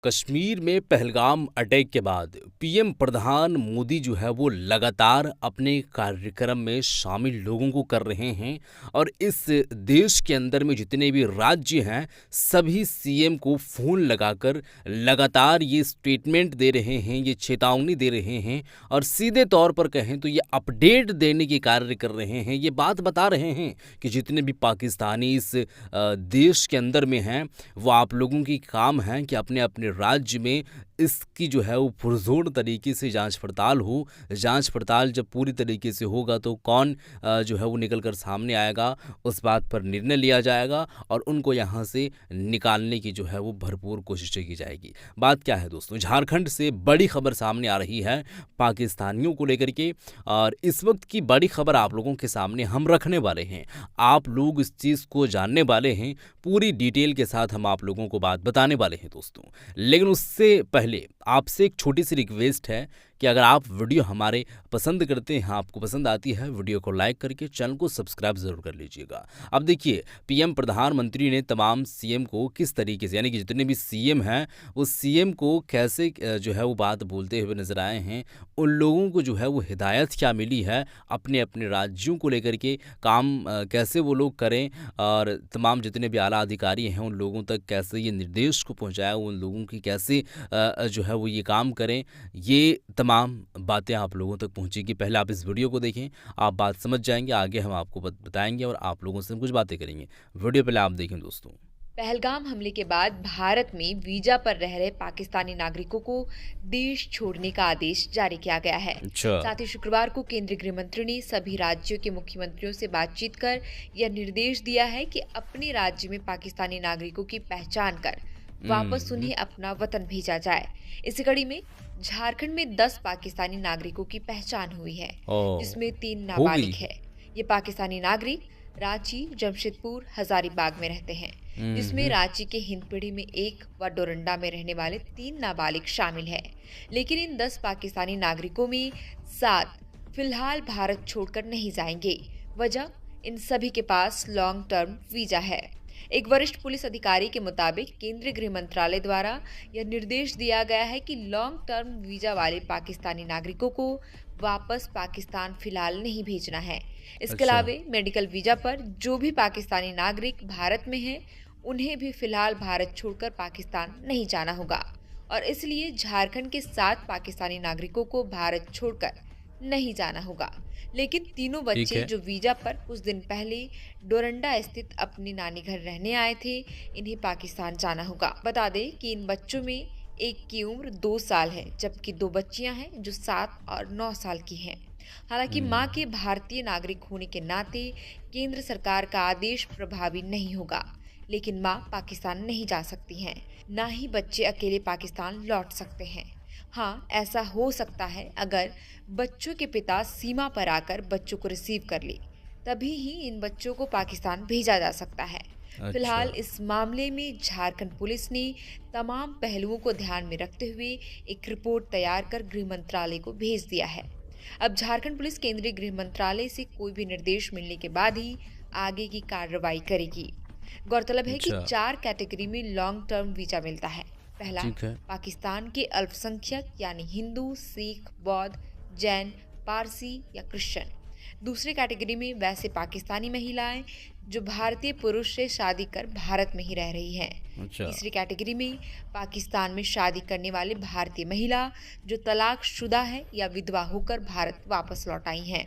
कश्मीर में पहलगाम अटैक के बाद पीएम प्रधान मोदी जो है वो लगातार अपने कार्यक्रम में शामिल लोगों को कर रहे हैं और इस देश के अंदर में जितने भी राज्य हैं सभी सीएम को फ़ोन लगाकर लगातार ये स्टेटमेंट दे रहे हैं, ये चेतावनी दे रहे हैं और सीधे तौर पर कहें तो ये अपडेट देने के कार्य कर रहे हैं। ये बात बता रहे हैं कि जितने भी पाकिस्तानी इस देश के अंदर में हैं वो आप लोगों की काम है कि अपने अपने राज्य में इसकी जो है वो पुरज़ोर तरीके से जांच पड़ताल हो। जांच पड़ताल जब पूरी तरीके से होगा तो कौन जो है वो निकल कर सामने आएगा उस बात पर निर्णय लिया जाएगा और उनको यहाँ से निकालने की जो है वो भरपूर कोशिशें की जाएगी। बात क्या है दोस्तों, झारखंड से बड़ी खबर सामने आ रही है पाकिस्तानियों को लेकर के और इस वक्त की बड़ी खबर आप लोगों के सामने हम रखने वाले हैं। आप लोग इस चीज़ को जानने वाले हैं, पूरी डिटेल के साथ हम आप लोगों को बात बताने वाले हैं दोस्तों। लेकिन उससे पहले आपसे एक छोटी सी रिक्वेस्ट है कि अगर आप वीडियो हमारे पसंद करते हैं, आपको पसंद आती है, वीडियो को लाइक करके चैनल को सब्सक्राइब ज़रूर कर लीजिएगा। अब देखिए, पीएम प्रधानमंत्री ने तमाम सीएम को किस तरीके से, यानी कि जितने भी सीएम हैं उस सीएम को कैसे जो है वो बात बोलते हुए नजर आए हैं। उन लोगों को जो है वो हिदायत क्या मिली है अपने अपने राज्यों को लेकर के काम कैसे वो लोग करें और तमाम जितने भी आला अधिकारी हैं उन लोगों तक कैसे ये निर्देश को पहुंचाया, उन लोगों की कैसे जो है वो ये काम करें, ये तमाम बातें आप लोगों तक पहुंचेगी। पहले आप इस वीडियो को देखें, आप बात समझ जाएंगे, आगे हम आपको बताएंगे और आप लोगों से कुछ बातें करेंगे। वीडियो पहले आप देखें दोस्तों। पहलगाम हमले के बाद भारत में वीजा पर रह रहे पाकिस्तानी नागरिकों को देश छोड़ने का आदेश जारी किया गया है। अच्छा। साथ ही शुक्रवार को केंद्रीय गृह मंत्री ने सभी राज्यों के मुख्यमंत्रियों से बातचीत कर यह निर्देश दिया है कि अपने राज्य में पाकिस्तानी नागरिकों की पहचान कर वापस हम्म। उन्हें अपना वतन भेजा जाए। इसी कड़ी में झारखंड में 10 पाकिस्तानी नागरिकों की पहचान हुई है, ओ, जिसमें 3 हो नाबालिग गई। है। ये पाकिस्तानी नागरिक रांची, जमशेदपुर, हजारीबाग में रहते हैं, जिसमें हम्म। रांची के हिंदपीढ़ी में 1 व डोरंडा में रहने वाले 3 नाबालिग शामिल है। लेकिन इन 10 पाकिस्तानी नागरिकों में 7 फिलहाल भारत छोड़कर नहीं जाएंगे। वजह, इन सभी के पास लॉन्ग टर्म वीजा है। एक वरिष्ठ पुलिस अधिकारी के मुताबिक केंद्रीय गृह मंत्रालय द्वारा यह निर्देश दिया गया है कि लॉन्ग टर्म वीजा वाले पाकिस्तानी नागरिकों को वापस पाकिस्तान फिलहाल नहीं भेजना है। इसके अच्छा। अलावा मेडिकल वीजा पर जो भी पाकिस्तानी नागरिक भारत में हैं, उन्हें भी फिलहाल भारत छोड़कर पाकिस्तान नहीं जाना होगा और इसलिए झारखंड के 7 पाकिस्तानी नागरिकों को भारत छोड़कर नहीं जाना होगा। लेकिन तीनों ठीक बच्चे है। जो वीजा पर कुछ दिन पहले डोरंडा स्थित अपनी नानी घर रहने आए थे, इन्हें पाकिस्तान जाना होगा। बता दें कि इन बच्चों में एक की उम्र 2 साल है, जबकि 2 बच्चियां हैं जो 7 और 9 साल की हैं। हालांकि मां हम्म। के भारतीय नागरिक होने के नाते केंद्र सरकार का आदेश प्रभावी नहीं होगा, लेकिन मां पाकिस्तान नहीं जा सकती हैं, ना ही बच्चे अकेले पाकिस्तान लौट सकते हैं। हाँ, ऐसा हो सकता है अगर बच्चों के पिता सीमा पर आकर बच्चों को रिसीव कर ले, तभी ही इन बच्चों को पाकिस्तान भेजा जा सकता है। अच्छा। फिलहाल इस मामले में झारखंड पुलिस ने तमाम पहलुओं को ध्यान में रखते हुए एक रिपोर्ट तैयार कर गृह मंत्रालय को भेज दिया है। अब झारखंड पुलिस केंद्रीय गृह मंत्रालय से कोई भी निर्देश मिलने के बाद ही आगे की कार्रवाई करेगी। गौरतलब है कि अच्छा। 4 कैटेगरी में लॉन्ग टर्म वीजा मिलता है। पहला, ठीक है। पाकिस्तान के अल्पसंख्यक यानी हिंदू, सिख, बौद्ध, जैन, पारसी या क्रिश्चियन। दूसरे कैटेगरी में वैसे पाकिस्तानी महिलाएं जो भारतीय पुरुष से शादी कर भारत में ही रह रही हैं। अच्छा। तीसरी कैटेगरी में पाकिस्तान में शादी करने वाले भारतीय महिला जो तलाकशुदा है या विधवा होकर भारत वापस लौट आई हैं।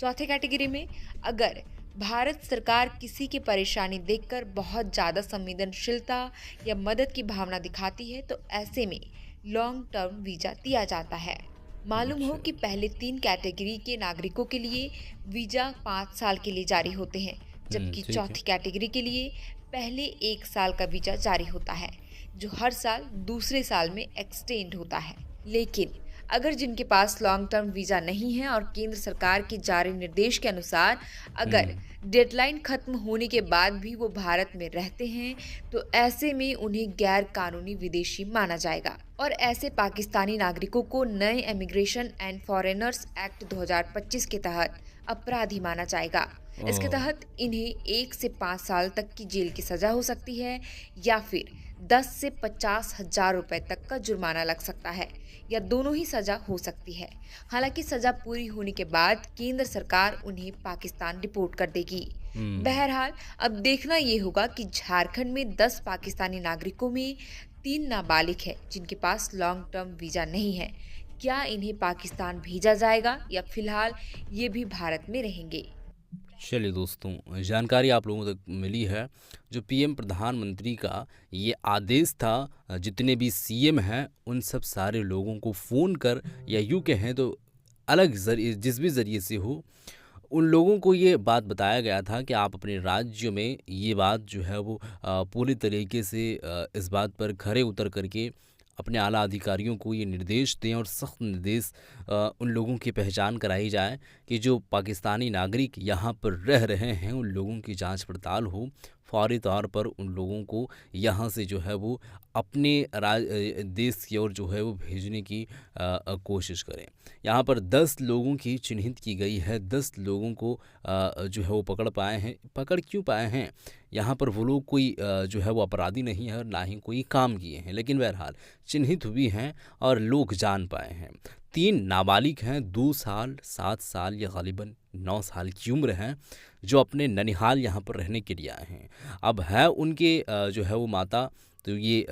चौथे कैटेगरी में अगर भारत सरकार किसी की परेशानी देखकर बहुत ज़्यादा संवेदनशीलता या मदद की भावना दिखाती है तो ऐसे में लॉन्ग टर्म वीजा दिया जाता है। मालूम हो अच्छा। कि पहले 3 कैटेगरी के नागरिकों के लिए वीजा 5 साल के लिए जारी होते हैं, जबकि ठीक है। चौथी कैटेगरी के लिए पहले 1 साल का वीजा जारी होता है, जो हर साल दूसरे साल में एक्सटेंड होता है। लेकिन अगर जिनके पास लॉन्ग टर्म वीजा नहीं है और केंद्र सरकार के जारी निर्देश के अनुसार अगर डेडलाइन खत्म होने के बाद भी वो भारत में रहते हैं, तो ऐसे में उन्हें गैर कानूनी विदेशी माना जाएगा और ऐसे पाकिस्तानी नागरिकों को नए इमिग्रेशन एंड फॉरेनर्स एक्ट 2025 के तहत अपराधी माना जाएगा। इसके ओह! तहत इन्हें 1 से 5 साल तक की जेल की सजा हो सकती है या फिर 10 से 50,000 रुपए तक का जुर्माना लग सकता है या दोनों ही सजा हो सकती है। हालांकि सजा पूरी होने के बाद केंद्र सरकार उन्हें पाकिस्तान डिपोर्ट कर देगी। हम्म। बहरहाल अब देखना ये होगा कि झारखंड में 10 पाकिस्तानी नागरिकों में 3 नाबालिग है जिनके पास लॉन्ग टर्म वीजा नहीं है। क्या इन्हें पाकिस्तान भेजा जाएगा या फिलहाल ये भी भारत में रहेंगे? चलिए दोस्तों, जानकारी आप लोगों तक मिली है। जो पीएम प्रधानमंत्री का ये आदेश था, जितने भी सीएम हैं उन सब सारे लोगों को फ़ोन कर, या यूँ कहें तो अलग ज़रिए, जिस भी ज़रिए से हो, उन लोगों को ये बात बताया गया था कि आप अपने राज्य में ये बात जो है वो पूरी तरीके से इस बात पर खरे उतर करके अपने आला अधिकारियों को ये निर्देश दें और सख्त निर्देश उन लोगों की पहचान कराई जाए कि जो पाकिस्तानी नागरिक यहाँ पर रह रहे हैं उन लोगों की जांच पड़ताल हो। फौरी तौर पर उन लोगों को यहाँ से जो है वो अपने देश की ओर जो है वो भेजने की कोशिश करें। यहाँ पर 10 लोगों की चिन्हित की गई है। 10 लोगों को जो है वो पकड़ पाए हैं। पकड़ क्यों पाए हैं? यहाँ पर वो लोग कोई जो है वो अपराधी नहीं है और ना ही कोई काम किए हैं, लेकिन बहरहाल चिन्हित हुई हैं और लोग जान पाए हैं। 3 नाबालिग हैं, 2 साल, 7 साल या गालिबन 9 साल की उम्र हैं, जो अपने ननिहाल यहाँ पर रहने के लिए आए हैं। अब है उनके जो है वो माता, तो ये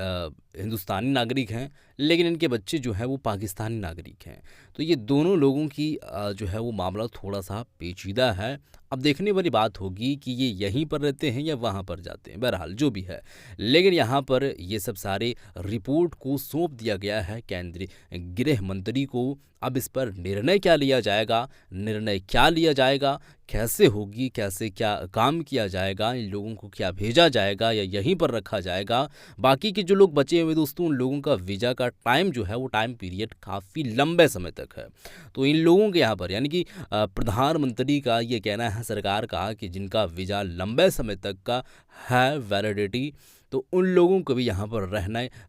हिंदुस्तानी नागरिक हैं, लेकिन इनके बच्चे जो हैं वो पाकिस्तानी नागरिक हैं। तो ये दोनों लोगों की जो है वो मामला थोड़ा सा पेचीदा है। अब देखने वाली बात होगी कि ये यहीं पर रहते हैं या वहाँ पर जाते हैं। बहरहाल जो भी है, लेकिन यहाँ पर ये सब सारे रिपोर्ट को सौंप दिया गया है केंद्रीय गृह मंत्री को। अब इस पर निर्णय क्या लिया जाएगा, निर्णय क्या लिया जाएगा, कैसे होगी, कैसे क्या काम किया जाएगा, इन लोगों को क्या भेजा जाएगा या यहीं पर रखा जाएगा। बाकी के जो लोग बचे हुए दोस्तों, उन लोगों का वीज़ा का टाइम जो है वो टाइम पीरियड काफ़ी लंबे समय तक है। तो इन लोगों के यहाँ पर यानी कि प्रधानमंत्री का ये कहना है, सरकार का, कि जिनका वीज़ा लंबे समय तक का है वैलिडिटी, तो उन लोगों को भी यहाँ पर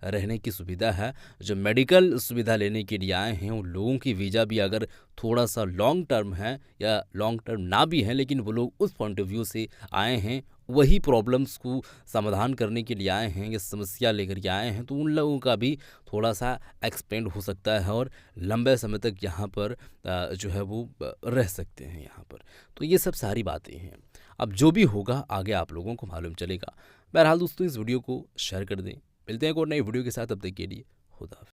रहने की सुविधा है। जो मेडिकल सुविधा लेने के लिए आए हैं उन लोगों की वीज़ा भी अगर थोड़ा सा लॉन्ग टर्म है या लॉन्ग टर्म ना भी है, लेकिन वो लोग उस पॉइंट ऑफ व्यू से आए हैं, वही प्रॉब्लम्स को समाधान करने के लिए आए हैं या समस्या लेकर के आए हैं, तो उन लोगों का भी थोड़ा सा एक्सपेंड हो सकता है और लंबे समय तक यहाँ पर जो है वो रह सकते हैं यहाँ पर। तो ये सब सारी बातें हैं। अब जो भी होगा आगे आप लोगों को मालूम चलेगा। बहरहाल दोस्तों, इस वीडियो को शेयर कर दें। मिलते हैं एक और नई वीडियो के साथ, तब तक के लिए खुदा हाफिज़।